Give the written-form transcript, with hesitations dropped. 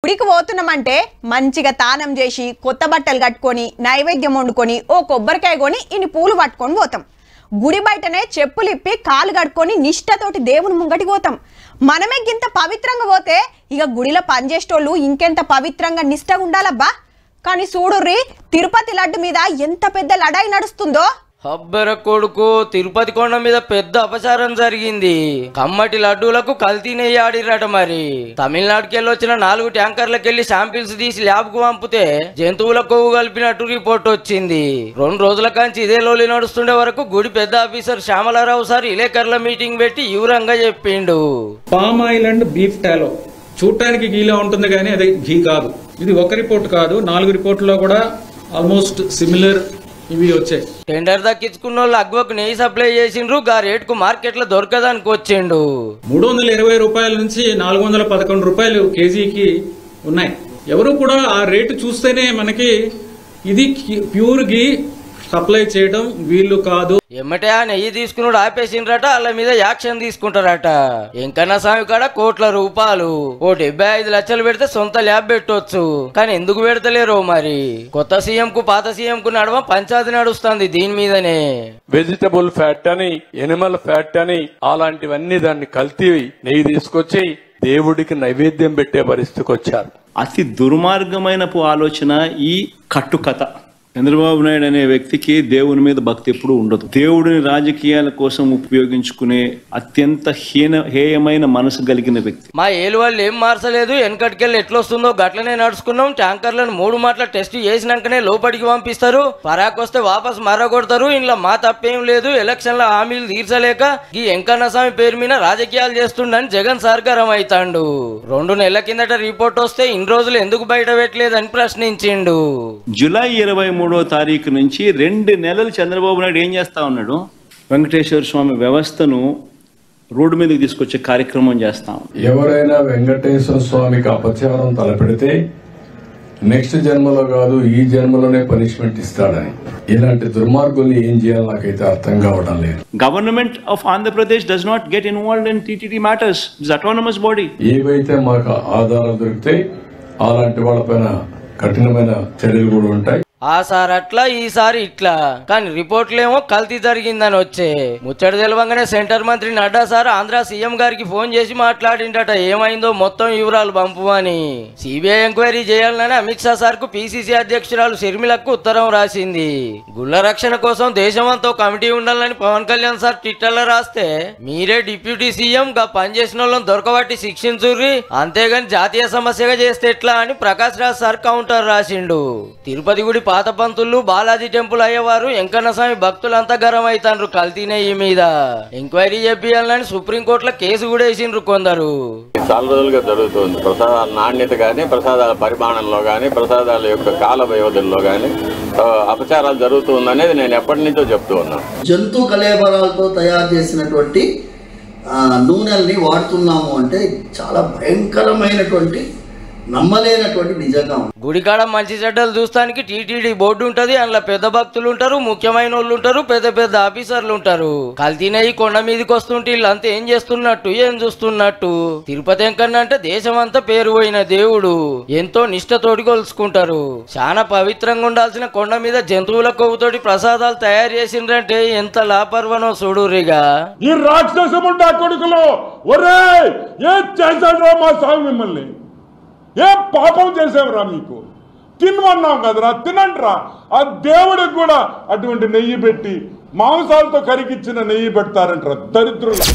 గుడికి పోతున్నామంటే మంచిగా తానం చేసి కొత్త బట్టలు కట్టుకొని నైవేద్యం వండుకొని ఓ కొబ్బరికాయ కొని ఇన్ని పూలు పట్టుకొని పోతాం. గుడి బయటనే చెప్పులు ఇప్పి కాలు కట్టుకొని నిష్టతోటి దేవుని ముంగటికి పోతాం. మనమే గింత పవిత్రంగా పోతే ఇక గుడిలో పనిచేసేటోళ్ళు ఇంకెంత పవిత్రంగా నిష్టగా ఉండాలబ్బా. కానీ చూడుర్రి, తిరుపతి లడ్డు మీద ఎంత పెద్ద లడాయి నడుస్తుందో. అబ్బర కొడుకు, తిరుపతి కొండ మీద పెద్ద అపచారం జరిగింది. కమ్మటి లడ్డూలకు కల్తీ నెయ్యి ఆడిరట. మరి తమిళనాడుకి వెళ్ళొచ్చిన 4 ట్యాంకర్లకెళ్లి శాంపిల్స్ తీసి ల్యాబ్ కు పంపితే జంతువుల కొవ్వు కలిపినట్టు రిపోర్ట్ వచ్చింది. 2 రోజుల కాంచి ఇదే లోలి నడుస్తుండే వరకు గుడి పెద్ద ఆఫీసర్ శ్యామలారావు సార్ విలేకరుల మీటింగ్ పెట్టి వివరంగా చెప్పిండు. పామ్ ఆయిల్ అండ్ బీఫ్ టాలో చూడటానికి గీలా ఉంటుంది కానీ అది ఘీ కాదు. ఇది ఒక రిపోర్ట్ కాదు, 4 రిపోర్టులో కూడా ఆల్మోస్ట్ సిమిలర్ ఇవి వచ్చాయి. టెండర్ దక్కించుకున్న వాళ్ళు అగ్వకు నెయ్యి సప్లై చేసిండ్రు. గా రేట్ కు మార్కెట్ లో దొరకదానికి వచ్చిండు. 320 రూపాయల నుంచి 411 రూపాయలు కేజీకి ఉన్నాయి. ఎవరు కూడా ఆ రేటు చూస్తేనే మనకి ఇది ప్యూర్ ఘీ సప్లై చేయడం వీళ్ళు కాదు. ఎమ్మటే ఆ నెయ్యి తీసుకున్నాడు ఆపేసిండ్రట. వాళ్ళ మీద యాక్షన్ తీసుకుంటారట. ఎంకన్నా స్వామి కాడ కోట్ల రూపాయలు, ఓ 75 లక్షలు పెడితే సొంత ల్యాబ్ పెట్టొచ్చు. కానీ ఎందుకు పెడతలేరో మరి. కొత్త సీఎం కు పాత సీఎం కు నడవ పంచాయతీ నడుస్తుంది దీని మీదనే. వెజిటబుల్ ఫ్యాట్ అని, ఎనిమల్ ఫ్యాట్ అని అలాంటివన్నీ దాన్ని కల్తీ నెయ్యి తీసుకొచ్చి దేవుడికి నైవేద్యం పెట్టే పరిస్థితికి వచ్చారు. అతి దుర్మార్గమైన ఆలోచన ఈ కట్టుకథ. చంద్రబాబు నాయుడు అనే వ్యక్తికి దేవుని మీద భక్తి ఎప్పుడు ఉండదు. దేవుడిని రాజకీయాల కోసం ఉపయోగించుకునే అత్యంత హేయమైన మనసు కలిగిన వ్యక్తి. మా ఏలు వాళ్ళు ఏం మార్చలేదు. వెనకటికెళ్ళి ఎట్లొస్తుందో గట్లనే నడుచుకున్నాం. ట్యాంకర్లను 3 మాటల టెస్ట్ చేసినాకనే లోపలికి పంపిస్తారు. పరాకొస్తే వాపస్ మరగొడతారు. ఇంట్లో మా తప్పేం లేదు. ఎలక్షన్ల హామీలు తీర్చలేక ఈ వెంకన్న స్వామి పేరు మీద రాజకీయాలు చేస్తుండని జగన్ సర్కారం అవుతాండు. 2 నెలల కిందట రిపోర్ట్ వస్తే ఇన్ని రోజులు ఎందుకు బయట పెట్టలేదని ప్రశ్నించిండు. జూలై 23వ తారీఖు నుంచి 2 నెలలు చంద్రబాబు నాయుడు ఏం చేస్తా ఉన్నాడు? వెంకటేశ్వర స్వామి వ్యవస్థను రోడ్డు మీదకి తీసుకొచ్చే కార్యక్రమం చేస్తాం. ఎవరైనా వెంకటేశ్వర స్వామికి అపచారం తలపెడితే నెక్స్ట్ జన్మలో కాదు ఈ జన్మలోనే పనిష్మెంట్ ఇస్తాడని, ఇలాంటి దుర్మార్గుల్ని ఏం చేయాలో నాకైతే అర్థం కావడం లేదు. Government of Andhra Pradesh does not get involved in TTD matters. It's autonomous body. ఏవైతే మాకు ఆధారాలు దొరికితే అలాంటి వాళ్ళపైన కఠినమైన చర్యలు కూడా ఉంటాయి. ఆ సార్ అట్లా, ఈసారి ఇట్లా. కానీ రిపోర్ట్లేమో కల్తీ జరిగిందని వచ్చే. ముచ్చట తెలవంగానే సెంటర్ మంత్రి నడ్డా సార్ ఆంధ్ర సీఎం గారికి ఫోన్ చేసి మాట్లాడిండట. ఏమైందో మొత్తం వివరాలు పంపుమని. సిబిఐ ఎంక్వైరీ చేయాలని అమిత్ షా సార్ కు పిసిసి అధ్యక్షురాలు షర్మిలకు ఉత్తరం రాసింది. గుళ్ళ రక్షణ కోసం దేశమంతా కమిటీ ఉండాలని పవన్ కళ్యాణ్ సార్ ట్విట్టర్లో రాస్తే, మీరే డిప్యూటీ సీఎం గా పనిచేసిన వాళ్ళని దొరకబట్టి శిక్షించుర్రి, అంతేగాని జాతీయ సమస్యగా చేస్తే ఎట్లా అని ప్రకాష్ రాజ్ సార్ కౌంటర్ రాసిండు. తిరుపతి గుడి పాత పంతులు, బాలాజీ టెంపుల్ అయ్యేవారు, వెంకన్న స్వామి భక్తులంతా గరం అవుతాండ్రు కల్తీ నెయ్యి మీద. ఎంక్వైరీ చేయాలని సుప్రీంకోర్టులో కేసు కూడా వేసిండ్రు కొందరు. చాలా రోజులుగా జరుగుతుంది. ప్రసాదాల నాణ్యత కానీ, ప్రసాదాల పరిమాణంలో కానీ, ప్రసాదాల యొక్క కాల వ్యవధుల్లో కానీ అపచారాలు జరుగుతుందనేది నేను ఎప్పటి నుంచో చెప్తూ ఉన్నాను. జంతు కళేబరాలతో తయారు చేసినటువంటి నూనెల్ని వాడుతున్నాము అంటే చాలా భయంకరమైనటువంటి, నమ్మలేనటువంటి నిజంగా. గుడికాడ మంచి చెడ్డలు చూస్తానికి టీటీడీ బోర్డు ఉంటది. అందులో పెద్ద భక్తులు ఉంటారు, ముఖ్యమైన వాళ్ళు ఉంటారు, పెద్ద పెద్ద ఆఫీసర్లు ఉంటారు. కల్తీ నెయ్యి కొండ మీదకి వస్తుంటే వీళ్ళంతా ఏం చేస్తున్నట్టు, ఏం చూస్తున్నట్టు. తిరుపతి వెంకన్న అంటే దేశమంతా పేరు పోయిన దేవుడు. ఎంతో నిష్టతోటి కొలుసుకుంటారు. చాలా పవిత్రంగా ఉండాల్సిన కొండ మీద జంతువుల కొవ్వుతోటి ప్రసాదాలు తయారు చేసిండ్రంటే ఎంత లాపర్వనో చూడురిగా. ఈ రాక్షసముండా కొడుకులో ఒరే ఏ చేశాడ్రా మా స్వామి మిమ్మల్ని? ఏ పాపం చేసావురా? మీకు తినమన్నాం కదరా, తినండిరా. ఆ దేవుడికి కూడా అటువంటి నెయ్యి పెట్టి మాంసాలతో కరిగిచ్చిన నెయ్యి పెడతారంటారా దరిద్రులు.